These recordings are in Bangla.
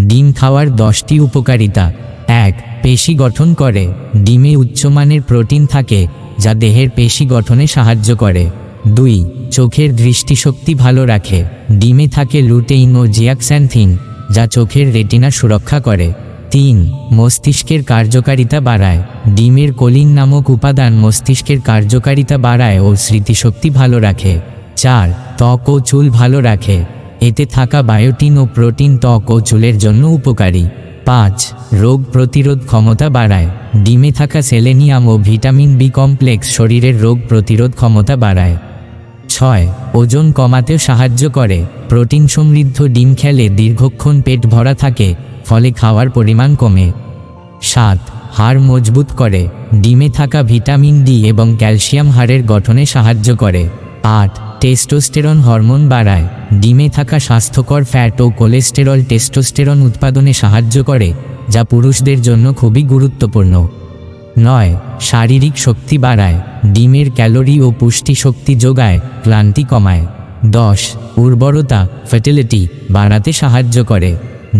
ডিম খাওয়ার 10টি উপকারিতা। 1. পেশি গঠন করে। ডিমে উচ্চমানের প্রোটিন থাকে যা দেহের পেশি গঠনে সাহায্য করে। 2. চোখের দৃষ্টিশক্তি ভালো রাখে। ডিমে থাকে লুটেইন ও জিয়াক্স্যান্থিন যা চোখের রেটিনা সুরক্ষা করে। 3. মস্তিষ্কের কার্যকারিতা বাড়ায়। ডিমের কোলিন নামক উপাদান মস্তিষ্কের কার্যকারিতা বাড়ায় ও স্মৃতিশক্তি ভালো রাখে। 4. ত্বক ও চুল ভালো রাখে। এতে থাকা বায়োটিন ও প্রোটিন ত্বক ও চুলের জন্য উপকারী। 5. রোগ প্রতিরোধ ক্ষমতা বাড়ায়। ডিমে থাকা সেলেনিয়াম ও ভিটামিন বি কমপ্লেক্স শরীরের রোগ প্রতিরোধ ক্ষমতা বাড়ায়। 6. ওজন কমাতেও সাহায্য করে। প্রোটিন সমৃদ্ধ ডিম খেলে দীর্ঘক্ষণ পেট ভরা থাকে, ফলে খাওয়ার পরিমাণ কমে। 7. হাড় মজবুত করে। ডিমে থাকা ভিটামিন ডি এবং ক্যালসিয়াম হাড়ের গঠনে সাহায্য করে। 8. টেস্টোস্টেরন হরমোন বাড়ায়। ডিমে থাকা স্বাস্থ্যকর ফ্যাট ও কোলেস্টেরল টেস্টোস্টেরন উৎপাদনে সাহায্য করে, যা পুরুষদের জন্য খুবই গুরুত্বপূর্ণ। 9. শারীরিক শক্তি বাড়ায়। ডিমের ক্যালোরি ও পুষ্টি শক্তি যোগায়, ক্লান্তি কমায়। 10. উর্বরতা ফার্টিলিটি বাড়াতে সাহায্য করে।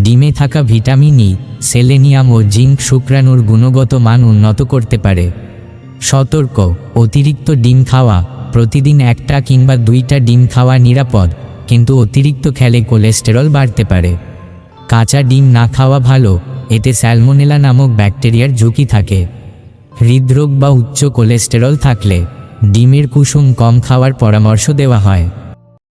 ডিমে থাকা ভিটামিন ই, সেলেনিয়াম ও জিঙ্ক শুক্রাণুর গুণগত মান উন্নত করতে পারে। সতর্ক: অতিরিক্ত ডিম খাওয়া। প্রতিদিন 1টা কিংবা 2টা ডিম খাওয়া নিরাপদ, কিন্তু অতিরিক্ত খেলে কোলেস্টেরল বাড়তে পারে। কাঁচা ডিম না খাওয়া ভালো, এতে স্যালমোনেলা নামক ব্যাকটেরিয়ার ঝুঁকি থাকে। হৃদরোগ বা উচ্চ কোলেস্টেরল থাকলে ডিমের কুসুম কম খাওয়ার পরামর্শ দেওয়া হয়।